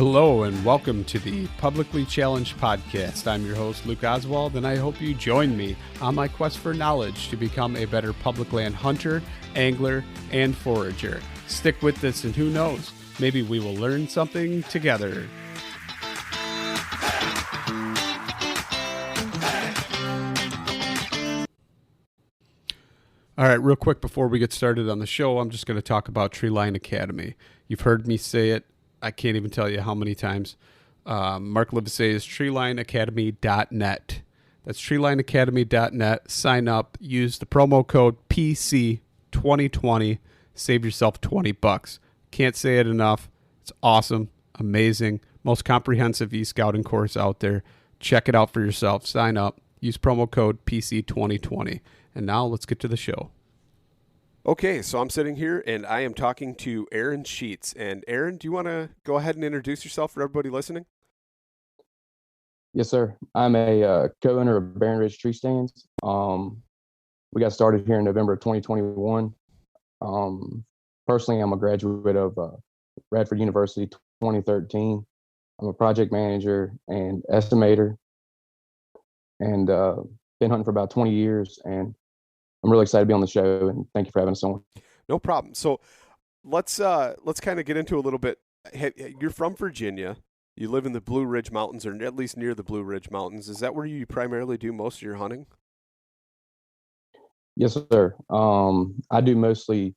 Hello and welcome to the Publicly Challenged Podcast. I'm your host, Luke Oswald, and I hope you join me on my quest for knowledge to become a better public land hunter, angler, and forager. Stick with this and who knows, maybe we will learn something together. All right, real quick before we get started on the show, I'm just going to talk about Treeline Academy. You've heard me say it. I can't even tell you how many times. Mark Livesay is treelineacademy.net. That's treelineacademy.net. Sign up. Use the promo code PC2020. Save yourself $20. Can't say it enough. It's awesome, amazing, most comprehensive e-scouting course out there. Check it out for yourself. Sign up. Use promo code PC2020. And now let's get to the show. Okay, so I'm sitting here and I am talking to Aaron Sheets. And Aaron, do you want to go ahead and introduce yourself for everybody listening? Yes, sir. I'm a co-owner of Barren Treestands. We got started here in November of 2021. Personally, I'm a graduate of Radford University 2013. I'm a project manager and estimator, and been hunting for about 20 years. And I'm really excited to be on the show, and thank you for having us on. No problem. So let's kind of get into a little bit. You're from Virginia. You live in the Blue Ridge Mountains, or at least near the Blue Ridge Mountains. Is that where you primarily do most of your hunting? Yes, sir. I do mostly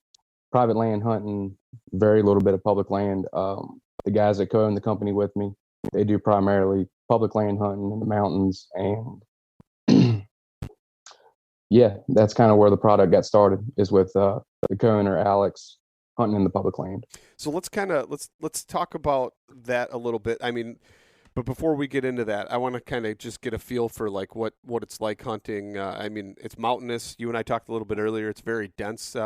private land hunting, very little bit of public land. The guys that co-own the company with me, they do primarily public land hunting in the mountains, and yeah, that's kind of where the product got started, is with the co-owner Alex hunting in the public land. So let's talk about that a little bit. I mean, but before we get into that, I want to kind of just get a feel for like what it's like hunting. I mean, it's mountainous. You and I talked a little bit earlier. It's very dense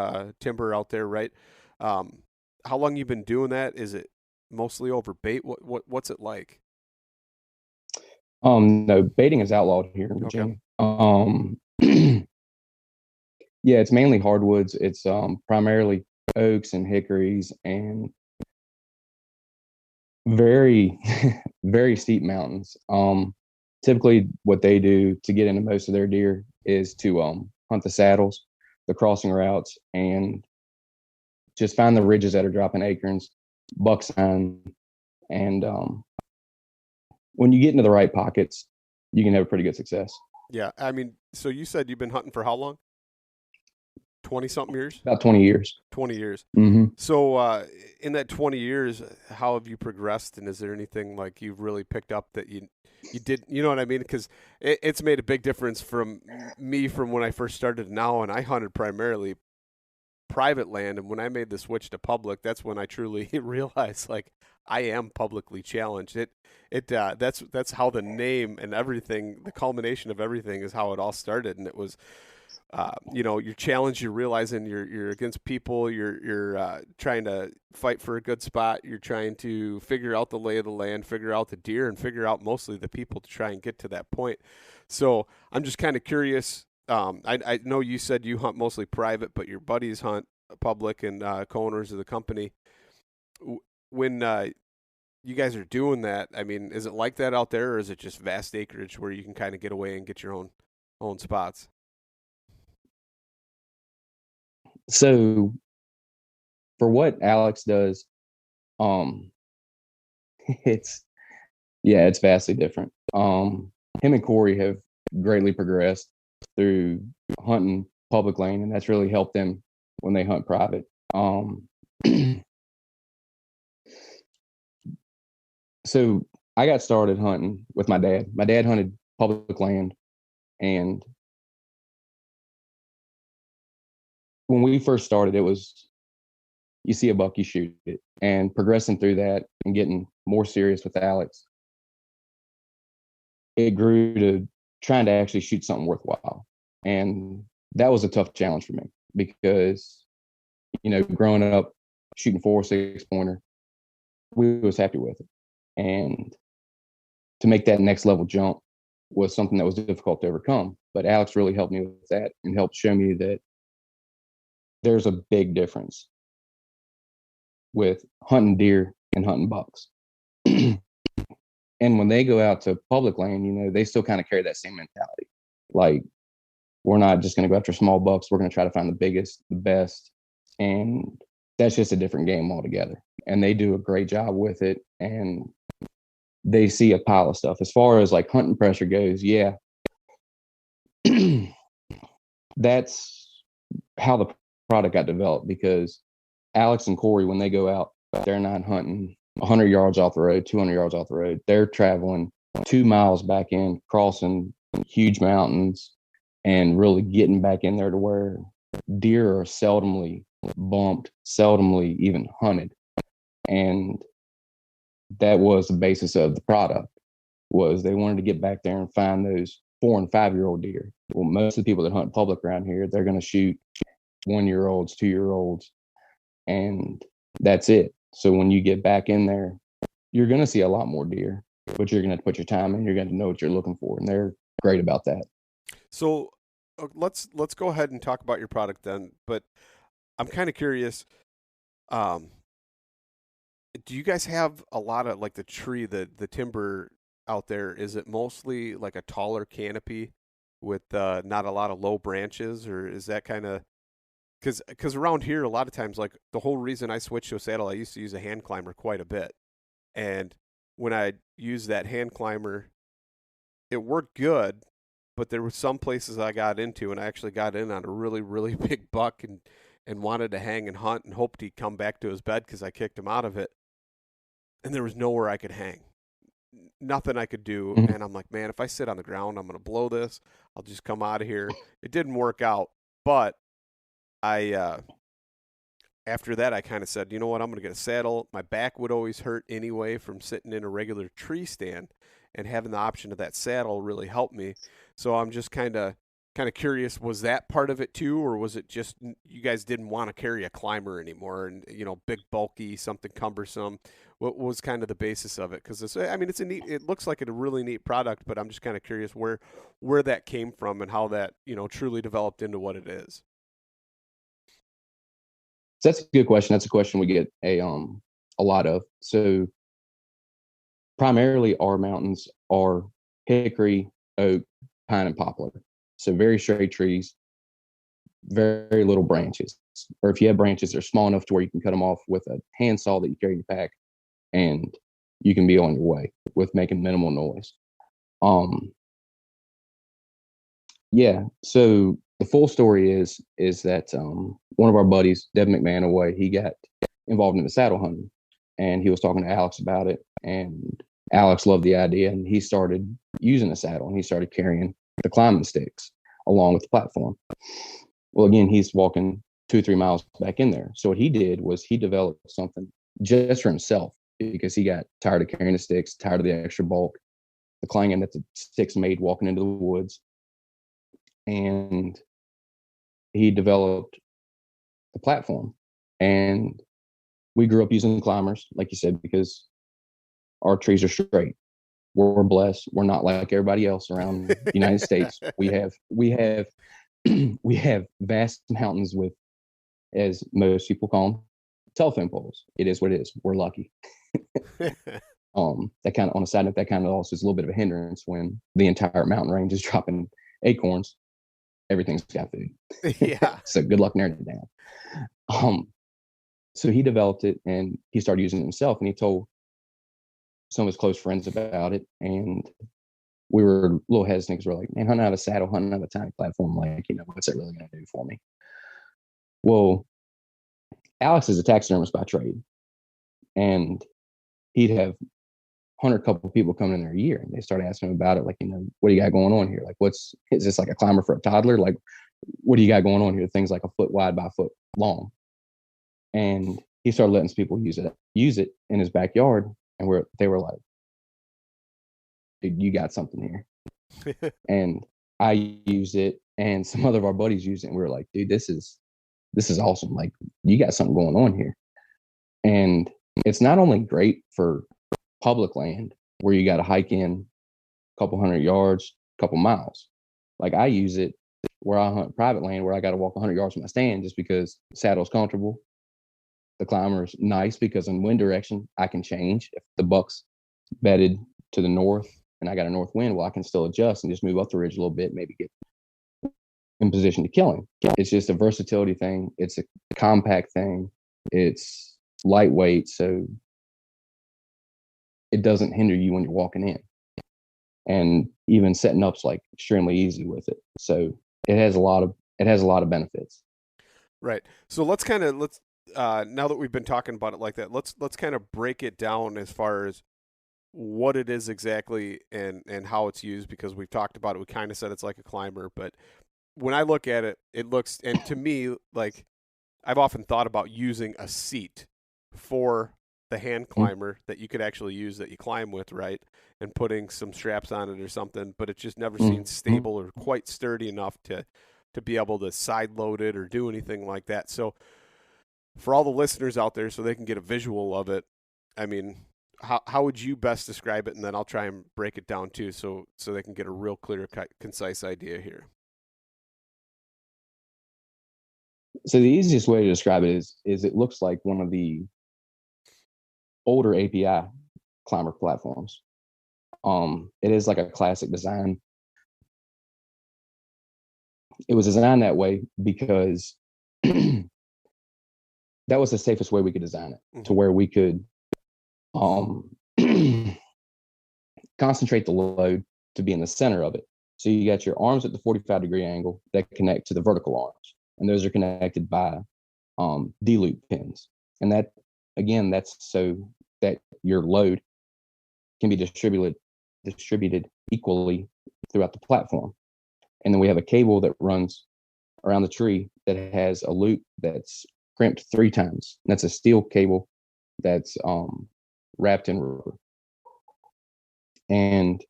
timber out there, right? How long you been doing that? Is it mostly over bait? What's it like? No, baiting is outlawed here in Virginia. Okay. Yeah, it's mainly hardwoods. It's primarily oaks and hickories, and very, very steep mountains. Typically, what they do to get into most of their deer is to hunt the saddles, the crossing routes, and just find the ridges that are dropping acorns, buck sign, and when you get into the right pockets, you can have pretty good success. Yeah, I mean, so you said you've been hunting for how long? 20-something years? About 20 years. 20 years. Mm-hmm. So in that 20 years, how have you progressed? And is there anything like you've really picked up that you did, you know what I mean? Because it's made a big difference from me from when I first started now, and I hunted primarily private land. And when I made the switch to public, that's when I truly realized like I am publicly challenged. That's how the name and everything, the culmination of everything is how it all started. And it was, you're challenged, you're realizing you're against people, you're trying to fight for a good spot, you're trying to figure out the lay of the land, figure out the deer, and figure out mostly the people to try and get to that point. So I'm just kind of curious. I know you said you hunt mostly private, but your buddies hunt public and co-owners of the company. When you guys are doing that, I mean, is it like that out there, or is it just vast acreage where you can kind of get away and get your own spots? So for what Alex does, it's vastly different. Him and Corey have greatly progressed through hunting public land, and that's really helped them when they hunt private. So I got started hunting with my dad. My dad hunted public land, and when we first started, it was, you see a buck, you shoot it. And progressing through that and getting more serious with Alex, it grew to trying to actually shoot something worthwhile. And that was a tough challenge for me because, growing up shooting 4 or 6 pointer, we was happy with it. And to make that next level jump was something that was difficult to overcome. But Alex really helped me with that and helped show me that there's a big difference with hunting deer and hunting bucks. And when they go out to public land, you know, they still kind of carry that same mentality. Like, we're not just going to go after small bucks. We're going to try to find the biggest, the best. And that's just a different game altogether. And they do a great job with it. And they see a pile of stuff. As far as like hunting pressure goes, yeah, that's how the product got developed, because Alex and Corey, when they go out, they're not hunting 100 yards off the road, 200 yards off the road. They're traveling 2 miles back in, crossing huge mountains, and really getting back in there to where deer are seldomly bumped, seldomly even hunted. And that was the basis of the product, was they wanted to get back there and find those 4 and 5-year-old deer. Well, most of the people that hunt public around here, they're going to shoot 1-year-olds, 2-year-olds, and that's it. So when you get back in there, you're going to see a lot more deer, but you're going to put your time in. You're going to know what you're looking for, and they're great about that. So let's go ahead and talk about your product then. But I'm kind of curious. Do you guys have a lot of like the tree, the timber out there? Is it mostly like a taller canopy with not a lot of low branches, or is that kind of because around here a lot of times like the whole reason I switched to a saddle, I used to use a hand climber quite a bit, and when I used that hand climber, it worked good, but there were some places I got into, and I actually got in on a really really big buck and wanted to hang and hunt and hoped he'd come back to his bed because I kicked him out of it, and there was nowhere I could hang, nothing I could do, Mhm. and I'm like, man, if I sit on the ground, I'm gonna blow this. I'll just come out of here. It didn't work out, but I after that I kind of said, you know what, I'm gonna get a saddle. My back would always hurt anyway from sitting in a regular tree stand, and having the option of that saddle really helped me. So I'm just kind of curious, was that part of it too, or was it just you guys didn't want to carry a climber anymore, and big bulky something cumbersome? What was kind of the basis of it? Because I mean, it looks like a really neat product, but I'm just kind of curious where that came from and how that truly developed into what it is. So that's a good question. That's a question we get a lot of. So primarily our mountains are hickory, oak, pine, and poplar. So very straight trees, very little branches. Or if you have branches, they're small enough to where you can cut them off with a handsaw that you carry in your pack, and you can be on your way with making minimal noise. Um, yeah. So the full story is that one of our buddies, Devin McMahon, he got involved in the saddle hunting, and he was talking to Alex about it, and Alex loved the idea, and he started using a saddle, and he started carrying the climbing sticks along with the platform. Well, again, he's walking 2 or 3 miles back in there. So what he did was he developed something just for himself, because he got tired of carrying the sticks, tired of the extra bulk, the clanging that the sticks made walking into the woods. And he developed the platform. And we grew up using climbers, like you said, because our trees are straight. We're blessed. We're not like everybody else around the United States. We have we have vast mountains with, as most people call them, telephone poles. It is what it is. We're lucky. That kind of, on a side note, that kind of also is a little bit of a hindrance when the entire mountain range is dropping acorns. Everything's got food. Yeah. So good luck narrowing it down. So he developed it, and he started using it himself, and he told some of his close friends about it. And we were a little hesitant because we're like, man, hunting out a saddle, hunting out a tiny platform, like, what's it really going to do for me? Well, Alex is a taxidermist by trade, and he'd have 100 couple of people coming in there a year, and they started asking him about it, like, what do you got going on here? Like, is this like a climber for a toddler? Like, what do you got going on here? Things like a foot wide by a foot long. And he started letting people use it in his backyard, and they were like, dude, you got something here. And I used it, and some other of our buddies used it, and we were like, dude, this is awesome. Like, you got something going on here. And it's not only great for public land where you got to hike in a couple 100 yards, a couple miles. Like, I use it where I hunt private land where I got to walk 100 yards from my stand, just because the saddle's comfortable. The climber's nice because in wind direction, I can change. If the buck's bedded to the north and I got a north wind, well, I can still adjust and just move up the ridge a little bit, maybe get in position to kill him. It's just a versatility thing. It's a compact thing. It's lightweight, so it doesn't hinder you when you're walking in. And even setting up's like extremely easy with it. So it has a lot of benefits. Right. So let's now that we've been talking about it like that, let's kind of break it down as far as what it is exactly and how it's used, because we've talked about it. We kind of said it's like a climber, but when I look at it, it looks, and to me, like I've often thought about using a seat for the hand climber that you could actually use that you climb with, right? And putting some straps on it or something, but it just never seems Mm-hmm. stable or quite sturdy enough to be able to side load it or do anything like that. So for all the listeners out there, so they can get a visual of it, I mean, how would you best describe it? And then I'll try and break it down too, so they can get a real clear, concise idea here. So the easiest way to describe it is it looks like one of the older API climber platforms. It is like a classic design. It was designed that way because that was the safest way we could design it to where we could um, concentrate the load to be in the center of it. So you got your arms at the 45-degree angle that connect to the vertical arms, and those are connected by D-loop pins. And that, again, that's so that your load can be distributed equally throughout the platform. And then we have a cable that runs around the tree that has a loop that's crimped 3 times. That's a steel cable that's wrapped in rubber. And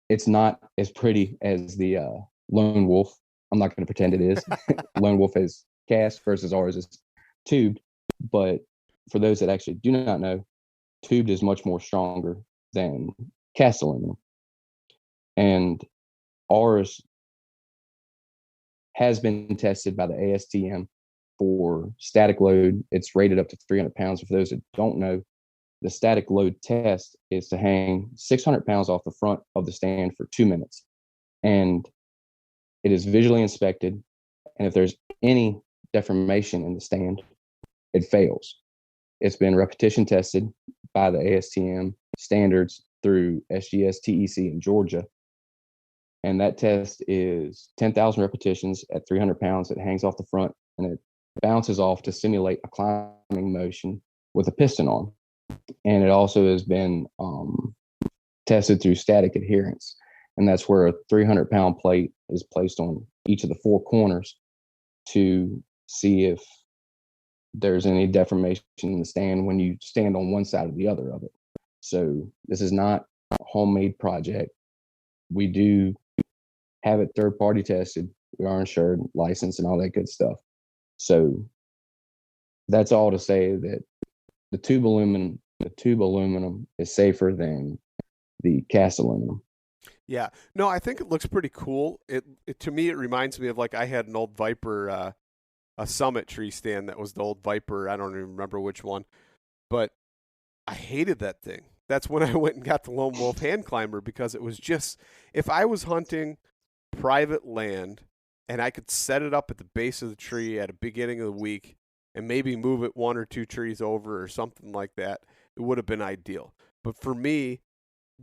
it's not as pretty as the Lone Wolf. I'm not going to pretend it is. Lone Wolf is cast versus ours is tubed. But for those that actually do not know, tubed is much more stronger than cast aluminum. And ours has been tested by the ASTM for static load. It's rated up to 300 pounds. For those that don't know, the static load test is to hang 600 pounds off the front of the stand for 2 minutes. And it is visually inspected. And if there's any deformation in the stand, it fails. It's been repetition tested by the ASTM standards through SGS TEC in Georgia. And that test is 10,000 repetitions at 300 pounds. It hangs off the front and it bounces off to simulate a climbing motion with a piston on. And it also has been tested through static adherence. And that's where a 300-pound plate is placed on each of the 4 corners to see if there's any deformation in the stand when you stand on one side or the other of it. So this is not a homemade project. We do have it third-party tested. We are insured, licensed, and all that good stuff. So that's all to say that the tube aluminum is safer than the cast aluminum. Yeah. No, I think it looks pretty cool. It to me, it reminds me of, like, I had an old Viper, a Summit tree stand that was the old Viper. I don't even remember which one, but I hated that thing. That's when I went and got the Lone Wolf hand climber, because it was just, if I was hunting private land and I could set it up at the base of the tree at the beginning of the week and maybe move it 1 or 2 trees over or something like that, it would have been ideal. But for me,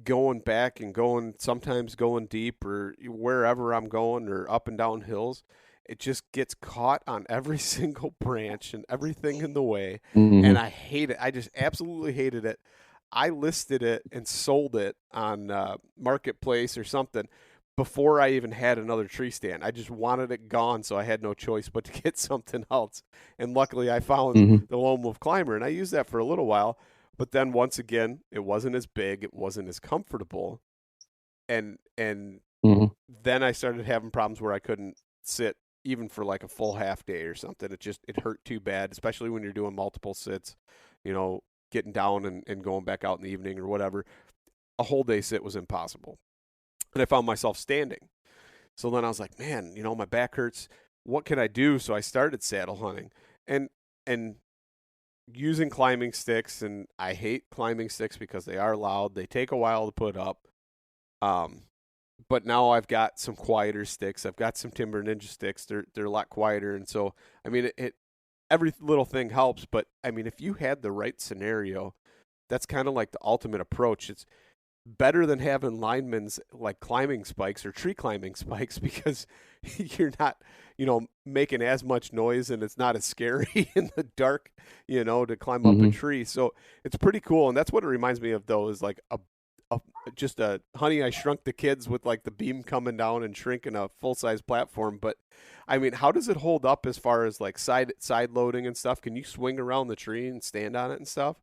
going back and sometimes going deep or wherever I'm going or up and down hills, it just gets caught on every single branch and everything in the way. And Mm-hmm. I hate it. I just absolutely hated it. I listed it and sold it on Marketplace or something before I even had another tree stand. I just wanted it gone, so I had no choice but to get something else. And luckily, I found Mm-hmm. the Lone Wolf Climber, and I used that for a little while. But then once again, it wasn't as big, it wasn't as comfortable, and Mm-hmm. then I started having problems where I couldn't sit even for like a full half day or something. It hurt too bad, especially when you're doing multiple sits, you know, getting down and going back out in the evening or whatever. A whole day sit was impossible. And I found myself standing. So then I was like, man, my back hurts. What can I do? So I started saddle hunting. And using climbing sticks, and I hate climbing sticks because they are loud. They take a while to put up. Um, but now I've got some quieter sticks. I've got some Timber Ninja sticks. They're a lot quieter, and so I mean it every little thing helps. But I mean, if you had the right scenario, that's kind of like the ultimate approach. It's better than having linemen's like climbing spikes or tree climbing spikes because you're not, making as much noise and it's not as scary in the dark, to climb up a Hmm. tree. So it's pretty cool. And that's what it reminds me of though, is like a just a Honey, I Shrunk the Kids with like the beam coming down and shrinking a full size platform. But I mean, how does it hold up as far as like side loading and stuff? Can you swing around the tree and stand on it and stuff?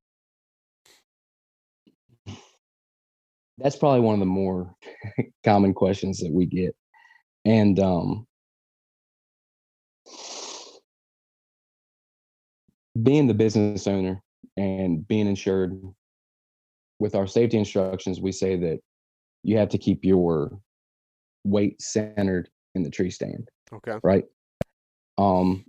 That's probably one of the more common questions that we get. And being the business owner and being insured, with our safety instructions, we say that you have to keep your weight centered in the tree stand, Okay. right? Um,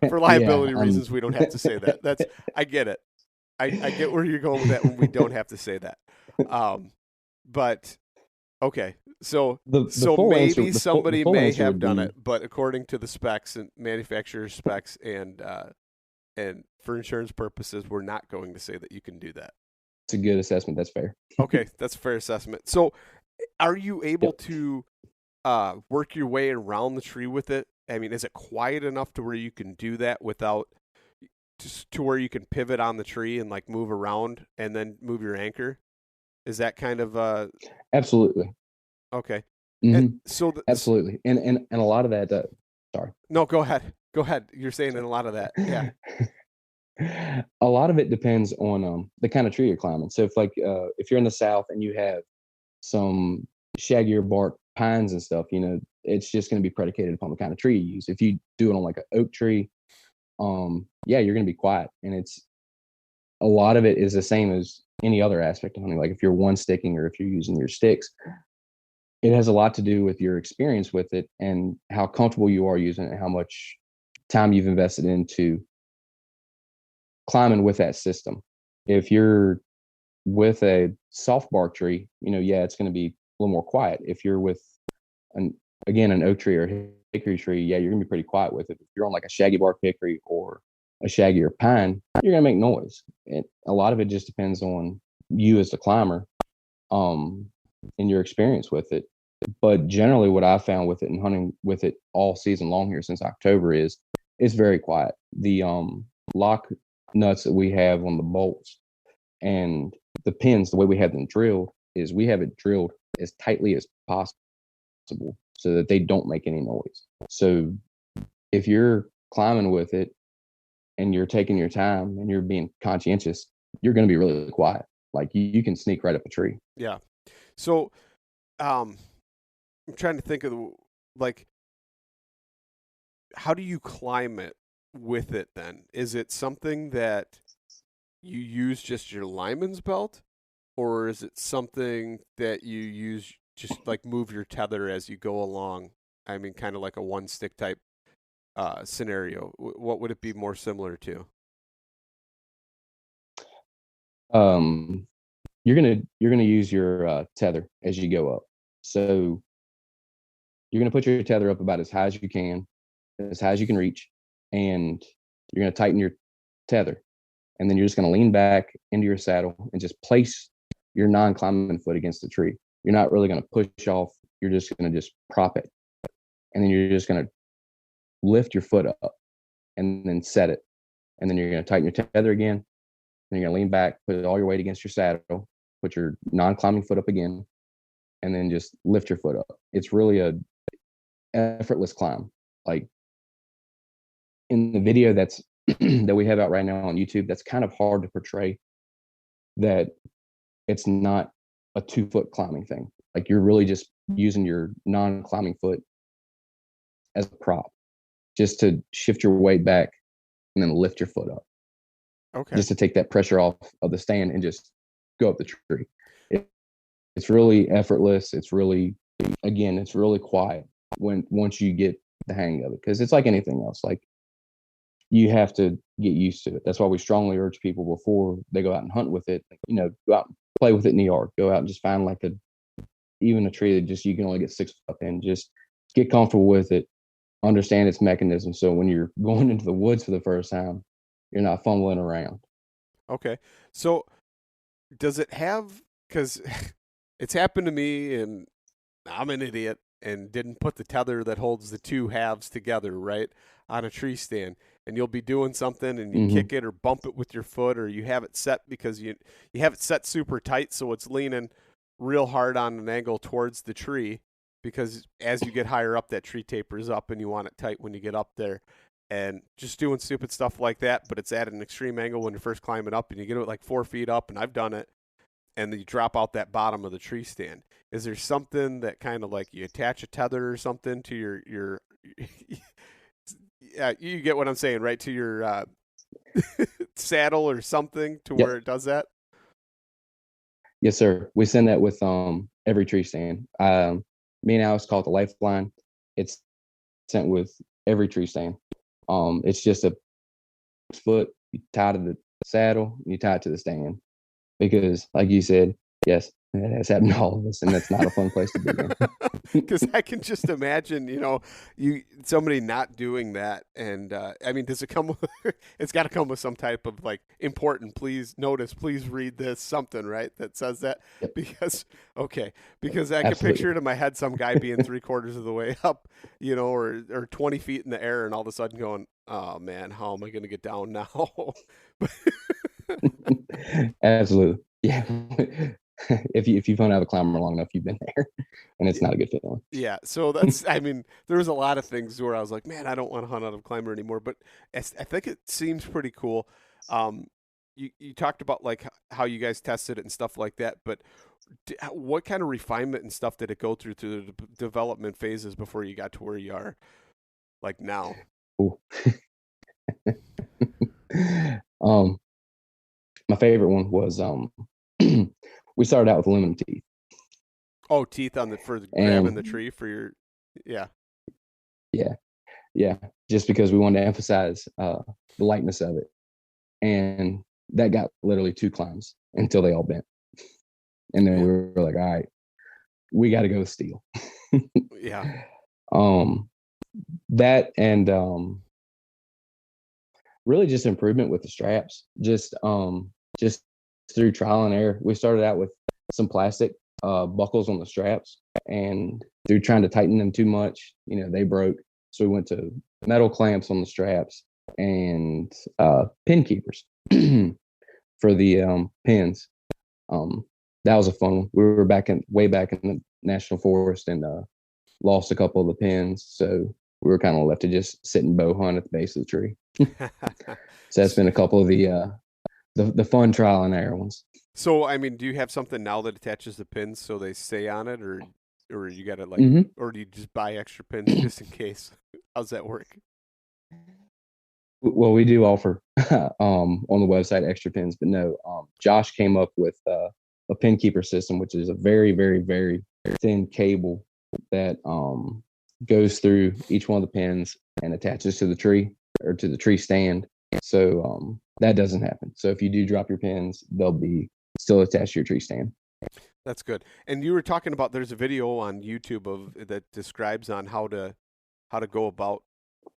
For yeah, liability reasons, we don't have to say that. I get it. I get where you're going with that when we don't have to say that. Um, but okay, so the full answer maybe the somebody full may answer have would done be it, but according to the specs and manufacturer specs and for insurance purposes, we're not going to say that you can do that. it's a good assessment. That's fair. Okay, that's a fair assessment. So, are you able Yep. to work your way around the tree with it? I mean, is it quiet enough to where you can do that without just to where you can pivot on the tree and like move around and then move your anchor? Is that kind of Absolutely. okay? And Hmm. so Absolutely. And a lot of that. Sorry. no, go ahead. Go ahead. You're saying in a lot of that. Yeah. A lot of it depends on the kind of tree you're climbing. So if you're in the south and you have some shaggier bark pines and stuff, it's just going to be predicated upon the kind of tree you use. If you do it on like an oak tree, yeah, you're going to be quiet, and it's a lot of it is the same as any other aspect of hunting. Like if you're one sticking or if you're using your sticks, it has a lot to do with your experience with it and how comfortable you are using it, and how much time you've invested into climbing with that system. If you're with a soft bark tree, yeah, it's going to be a little more quiet. If you're with an again an oak tree or hickory tree, yeah, you're gonna be pretty quiet with it. If you're on like a shaggy bark hickory or a shaggier pine, you're gonna make noise. A lot of it just depends on you as the climber, um, and your experience with it. But generally, what I found with it and hunting with it all season long here since October is it's very quiet. The lock nuts that we have on the bolts and the pins, the way we have them drilled, is we have it drilled as tightly as possible so that they don't make any noise. So if you're climbing with it and you're taking your time and you're being conscientious, you're going to be really quiet. Like you can sneak right up a tree. Yeah. So, I'm trying to think of like, how do you climb it with it then? Is it something that you use just your lineman's belt, or is it something that you use just like move your tether as you go along? I mean, kind of like a one stick type scenario. What would it be more similar to? Um, you're gonna use your tether as you go up. So you're gonna put your tether up about as high as you can, as high as you can reach, and you're gonna tighten your tether, and then you're just gonna lean back into your saddle and just place your non-climbing foot against the tree. You're not really gonna push off. You're just gonna just prop it, and then you're just gonna lift your foot up and then set it, and then you're gonna tighten your tether again. Then you're gonna lean back, put all your weight against your saddle, put your non-climbing foot up again, and then just lift your foot up. It's really a effortless climb. Like in the video that's that we have out right now on YouTube, that's kind of hard to portray that it's not a 2 foot climbing thing. Like you're really just using your non-climbing foot as a prop, just to shift your weight back and then lift your foot up, Okay. just to take that pressure off of the stand and just go up the tree. It, it's really effortless. It's really, again, it's really quiet. once you get the hang of it, because it's like anything else. Like, you have to get used to it. That's why we strongly urge people before they go out and hunt with it. Go out and play with it in the yard. Go out and just find like even a tree that just you can only get 6 foot up in. Just get comfortable with it. Understand its mechanism. So when you're going into the woods for the first time, you're not fumbling around. Okay. So does it have, because it's happened to me and I'm an idiot and didn't put the tether that holds the two halves together, right, on a tree stand. And you'll be doing something and you Mm-hmm. kick it or bump it with your foot, or you have it set because you have it set super tight so it's leaning real hard on an angle towards the tree, because as you get higher up that tree tapers up and you want it tight when you get up there. And just doing stupid stuff like that, but it's at an extreme angle when you're first climbing up and you get it like 4 feet up, and I've done it, and then you drop out that bottom of the tree stand. Is there something that kind of like you attach a tether or something to your yeah, you get what I'm saying, right? To your saddle or something to Yep. where it does that? Yes, sir. We send that with every tree stand. Me and Alex call it the lifeline. It's sent with every tree stand. It's just a foot, you tie to the saddle, you tie it to the stand. Because, like you said, yes, it has happened to all of us, and that's not a fun place to be in. Because I can just imagine, you somebody not doing that, and I mean, does it come with? It's got to come with some type of like important. Please notice. Please read this. Something right that says that. Yep. Because I can picture it in my head, some guy being 3/4 of the way up, or 20 feet in the air, and all of a sudden going, "Oh man, how am I going to get down now?" Absolutely. Yeah. If you've hung out a climber long enough, you've been there, and it's not a good feeling. Yeah, so that's, I mean, there was a lot of things where I was like, man, I don't want to hunt out of climber anymore, but I think it seems pretty cool. Um, you talked about like how you guys tested it and stuff like that, but what kind of refinement and stuff did it go through the development phases before you got to where you are like now? Ooh. My favorite one was we started out with aluminum teeth. Oh, teeth on for grabbing the And tree for your, yeah. yeah, just because we wanted to emphasize the lightness of it. And that got literally 2 climbs until they all bent. And then Yeah. we were like, all right, we got to go with steel. Yeah. That and really just improvement with the straps. Just through trial and error. We started out with some plastic buckles on the straps, and through trying to tighten them too much, they broke. So we went to metal clamps on the straps and pin keepers for the pins. That was a fun one. We were way back in the national forest and lost a couple of the pins, so we were kind of left to just sit and bow hunt at the base of the tree. So that's been a couple of the fun trial and error ones. So, I mean, do you have something now that attaches the pins so they stay on it, or you got to like, Mm-hmm. or do you just buy extra pins just in case? How's that work? Well, we do offer on the website extra pins, but no, Josh came up with a pin keeper system, which is a very, very, very thin cable that goes through each one of the pins and attaches to the tree or to the tree stand. So that doesn't happen. So if you do drop your pins, they'll be still attached to your tree stand. That's good. And you were talking about there's a video on YouTube that describes on how to go about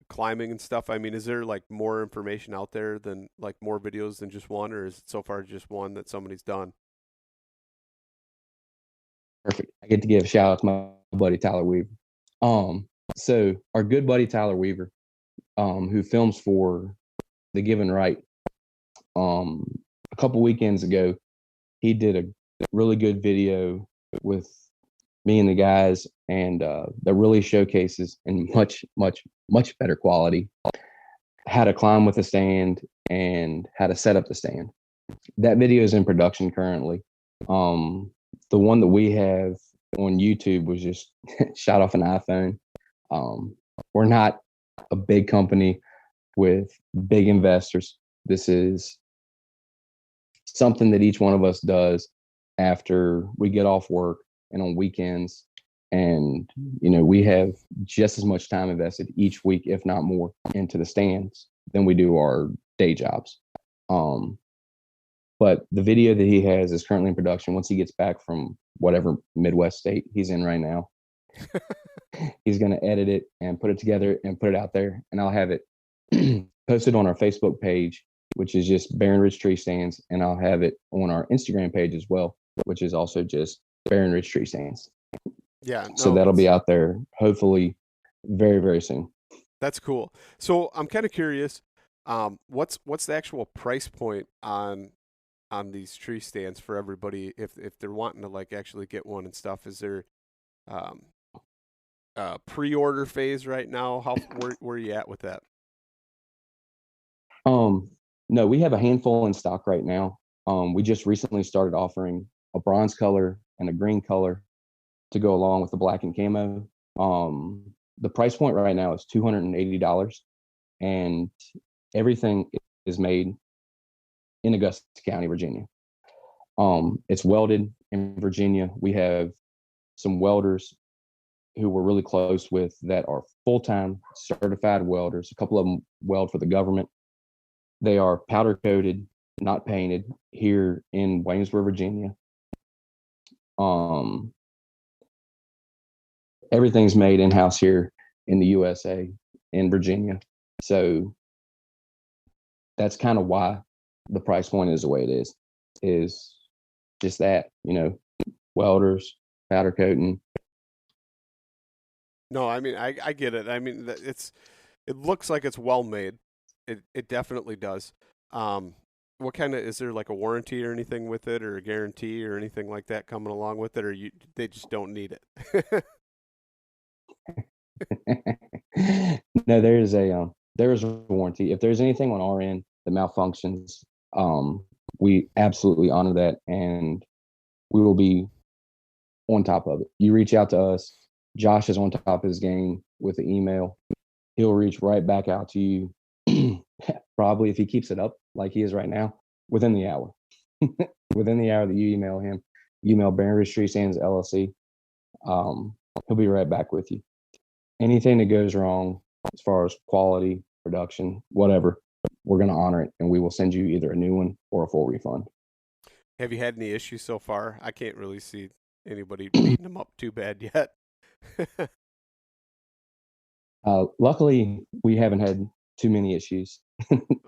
climbing and stuff. I mean, is there like more information out there than like more videos than just one, or is it so far just one that somebody's done? Perfect. I get to give a shout out to my buddy Tyler Weaver. So our good buddy Tyler Weaver, who films for The Give and Right, a couple weekends ago, he did a really good video with me and the guys, and that really showcases in much, much, much better quality how to climb with a stand and how to set up the stand. That video is in production currently. The one that we have on YouTube was just shot off an iPhone. We're not a big company with big investors. This is something that each one of us does after we get off work and on weekends. And, we have just as much time invested each week, if not more, into the stands than we do our day jobs. But the video that he has is currently in production. Once he gets back from whatever Midwest state he's in right now, he's going to edit it and put it together and put it out there. And I'll have it posted on our Facebook page, which is just Barren Ridge Tree Stands. And I'll have it on our Instagram page as well, which is also just Barren Ridge Tree Stands. Yeah. No, So that'll be out there hopefully very, very soon. That's cool. So I'm kind of curious, what's the actual price point on these tree stands for everybody if they're wanting to like actually get one and stuff? Is there um, pre-order phase right now? Where are you at with that? No, we have a handful in stock right now. We just recently started offering a bronze color and a green color to go along with the black and camo. The price point right now is $280, and everything is made in Augusta County, Virginia. It's welded in Virginia. We have some welders who we're really close with that are full-time certified welders. A couple of them weld for the government. They are powder coated, not painted, here in Waynesboro, Virginia. Everything's made in-house here in the USA, in Virginia. So that's kind of why the price point is the way it is just that, welders, powder coating. No, I mean I get it. I mean it looks like it's well made. It definitely does. What kind of, is there like a warranty or anything with it, or a guarantee or anything like that coming along with it, or they just don't need it? No, there is a warranty. If there's anything on our end that malfunctions, we absolutely honor that, and we will be on top of it. You reach out to us. Josh is on top of his game with the email. He'll reach right back out to you. Probably, if he keeps it up like he is right now, within the hour. Within the hour that you email him, email Barren Ridge Treestands LLC. He'll be right back with you. Anything that goes wrong as far as quality, production, whatever, we're going to honor it, and we will send you either a new one or a full refund. Have you had any issues so far? I can't really see anybody beating them up too bad yet. Luckily, we haven't had too many issues.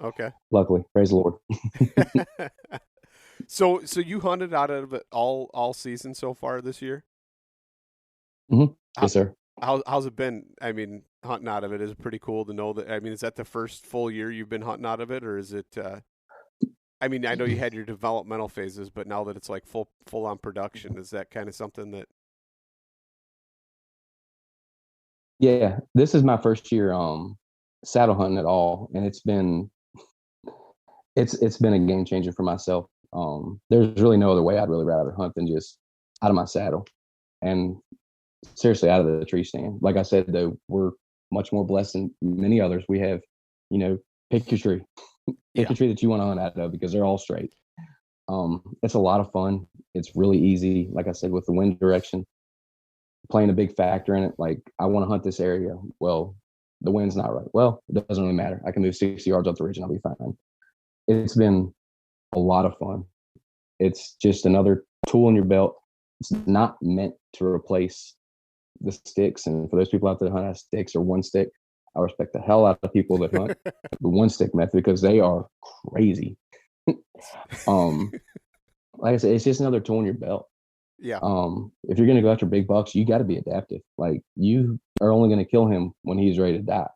Okay. Luckily, praise the Lord. So you hunted out of it all season so far this year? Mm-hmm. Yes, sir. How's it been? I mean, hunting out of it is pretty cool to know that. I mean, is that the first full year you've been hunting out of it, or is it? I mean, I know you had your developmental phases, but now that it's like full on production, is that kind of something that? Yeah, this is my first year saddle hunting at all, and it's been a game changer for myself. There's really no other way I'd really rather hunt than just out of my saddle, and seriously out of the tree stand. Like I said, though, we're much more blessed than many others. We have, pick your tree, pick a tree that you want to hunt out of, because they're all straight. It's a lot of fun. It's really easy. Like I said, with the wind direction playing a big factor in it. Like, I want to hunt this area. Well, the wind's not right. Well, it doesn't really matter. I can move 60 yards up the ridge and I'll be fine. It's been a lot of fun. It's just another tool in your belt. It's not meant to replace the sticks. And for those people out there that hunt out sticks or one stick, I respect the hell out of people that hunt the one stick method, because they are crazy. Like I said, it's just another tool in your belt. Yeah. If you're going to go after big bucks, you got to be adaptive. Like, you are only going to kill him when he's ready to die.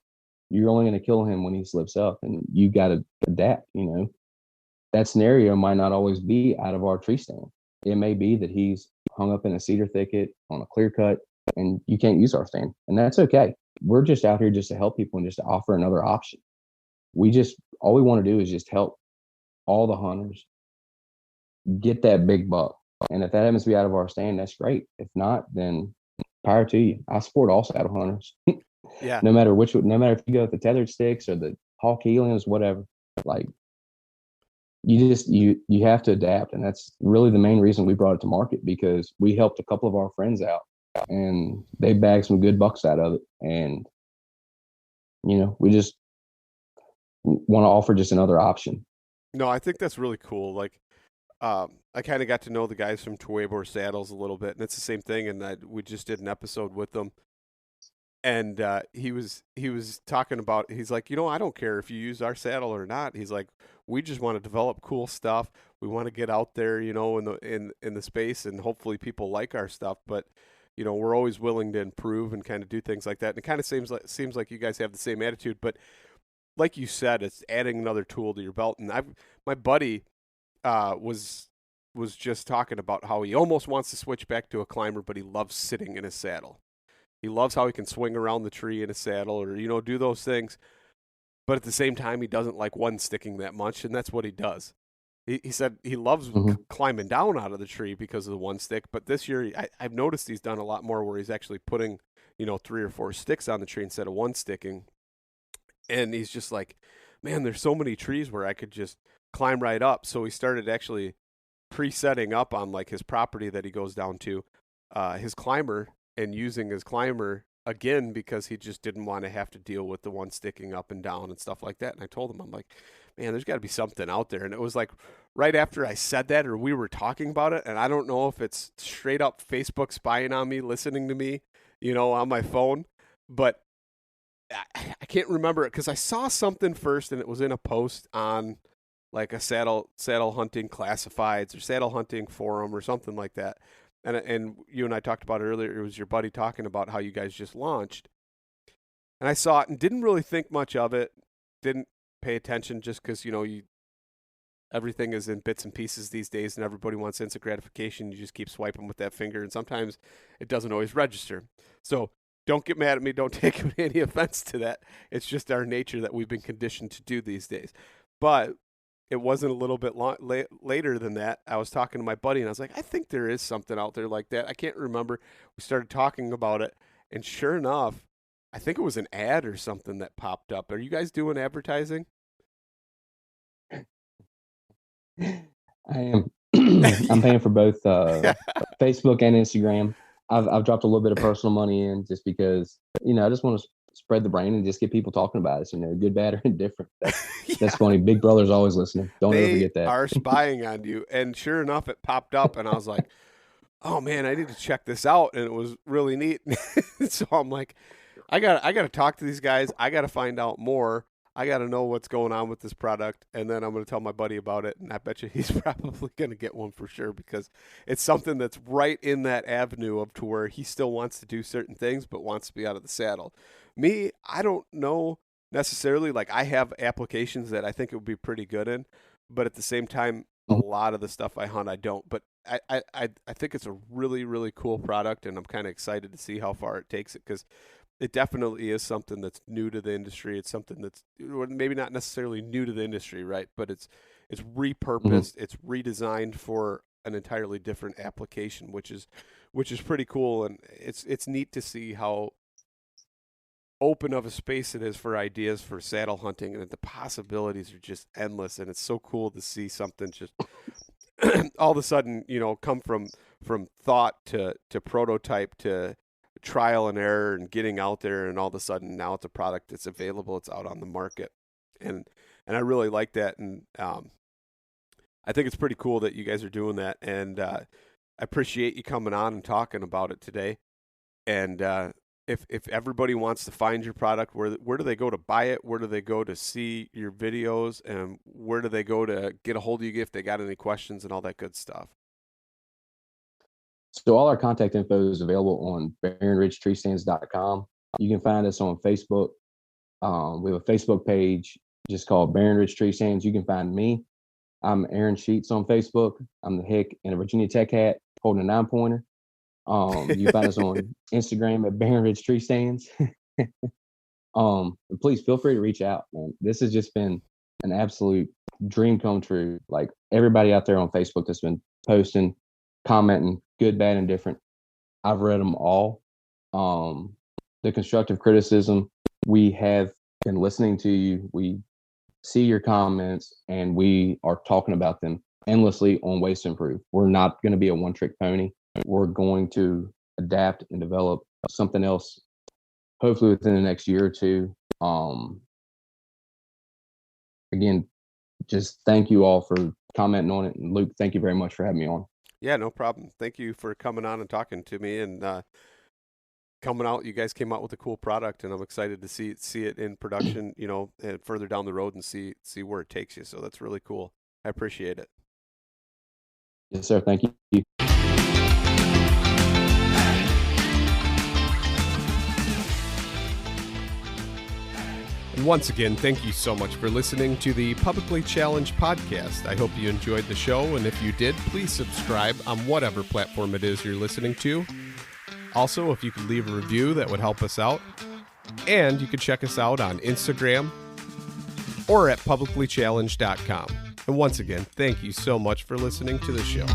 You're only going to kill him when he slips up, and you got to adapt. That scenario might not always be out of our tree stand. It may be that he's hung up in a cedar thicket on a clear cut, and you can't use our stand, and that's okay. We're just out here just to help people and just to offer another option. All we want to do is just help all the hunters get that big buck. And if that happens to be out of our stand, that's great. If not, then power to you. I support all saddle hunters. Yeah. No matter if you go with the tethered sticks or the hawk heliums, whatever. Like, you have to adapt, and that's really the main reason we brought it to market, because we helped a couple of our friends out and they bag some good bucks out of it. And we just want to offer just another option. No, I think that's really cool. Like, I kind of got to know the guys from Twabor Saddles a little bit, and it's the same thing. And we just did an episode with them, and he was talking about. He's like, I don't care if you use our saddle or not. He's like, we just want to develop cool stuff. We want to get out there, in the space, and hopefully people like our stuff. But we're always willing to improve and kind of do things like that. And it kind of seems like you guys have the same attitude. But like you said, it's adding another tool to your belt. And my buddy was just talking about how he almost wants to switch back to a climber, but he loves sitting in his saddle. He loves how he can swing around the tree in a saddle or do those things. But at the same time, he doesn't like one sticking that much, and that's what he does. He said he loves climbing down out of the tree because of the one stick. But this year, I've noticed he's done a lot more where he's actually putting 3 or 4 sticks on the tree instead of one sticking. And he's just like, man, there's so many trees where I could just climb right up. So he started actually pre-setting up on like his property that he goes down to, his climber, and using his climber again because he just didn't want to have to deal with the one sticking up and down and stuff like that. And I told him, I'm like, man, there's got to be something out there. And it was like right after I said that, or we were talking about it, and I don't know if it's straight up Facebook spying on me, listening to me, on my phone, but I can't remember it because I saw something first, and it was in a post on like a saddle hunting classifieds or saddle hunting forum or something like that. And you and I talked about it earlier. It was your buddy talking about how you guys just launched, and I saw it and didn't really think much of it. Didn't pay attention just because everything is in bits and pieces these days, and everybody wants instant gratification. You just keep swiping with that finger, and sometimes it doesn't always register. So don't get mad at me. Don't take any offense to that. It's just our nature that we've been conditioned to do these days. But it wasn't a little bit later than that. I was talking to my buddy, and I was like, I think there is something out there like that. I can't remember. We started talking about it, and sure enough, I think it was an ad or something that popped up. Are you guys doing advertising? I am. I'm paying for both Facebook and Instagram. I've dropped a little bit of personal money in just because I just want to spread the brand and just get people talking about it. Good, bad, or indifferent. That's funny. Big Brother's always listening. Don't ever forget that. They are spying on you. And sure enough, it popped up, and I was like, oh man, I need to check this out. And it was really neat. So I'm like, I got to talk to these guys. I got to find out more. I got to know what's going on with this product, and then I'm going to tell my buddy about it, and I bet you he's probably going to get one for sure because it's something that's right in that avenue of to where he still wants to do certain things but wants to be out of the saddle. Me, I don't know necessarily. Like, I have applications that I think it would be pretty good in, but at the same time, a lot of the stuff I hunt, I don't. But I think it's a really, really cool product, and I'm kind of excited to see how far it takes it because it definitely is something that's new to the industry. It's something that's maybe not necessarily new to the industry, right? But it's repurposed, it's redesigned for an entirely different application, which is pretty cool. And it's neat to see how open of a space it is for ideas for saddle hunting, and the possibilities are just endless. And it's so cool to see something just all of a sudden, come from thought to prototype to trial and error and getting out there, and all of a sudden now it's a product that's available, it's out on the market, and I really like that. And I think it's pretty cool that you guys are doing that, and I appreciate you coming on and talking about it today. And if everybody wants to find your product, where do they go to buy it? Where do they go to see your videos? And where do they go to get a hold of you if they got any questions and all that good stuff? So all our contact info is available on barrenridgetreestands.com. You can find us on Facebook. We have a Facebook page just called Barren Ridge Tree Stands. You can find me. I'm Aaron Sheets on Facebook. I'm the hick in a Virginia Tech hat holding a 9-pointer. You find us on Instagram at Barren Ridge Tree Stands. Please feel free to reach out, man. This has just been an absolute dream come true. Like everybody out there on Facebook that's been posting, commenting, good, bad, and different. I've read them all. The constructive criticism, we have been listening to you. We see your comments, and we are talking about them endlessly on ways to improve. We're not going to be a one-trick pony. We're going to adapt and develop something else, hopefully within the next year or two. Again, just thank you all for commenting on it. And Luke, thank you very much for having me on. Yeah, no problem. Thank you for coming on and talking to me and coming out. You guys came out with a cool product, and I'm excited to see it in production, and further down the road and see where it takes you. So that's really cool. I appreciate it. Yes, sir. Thank you. And once again, thank you so much for listening to the Publicly Challenged podcast. I hope you enjoyed the show, and if you did, please subscribe on whatever platform it is you're listening to. Also, if you could leave a review, that would help us out. And you can check us out on Instagram or at publiclychallenged.com. And once again, thank you so much for listening to the show.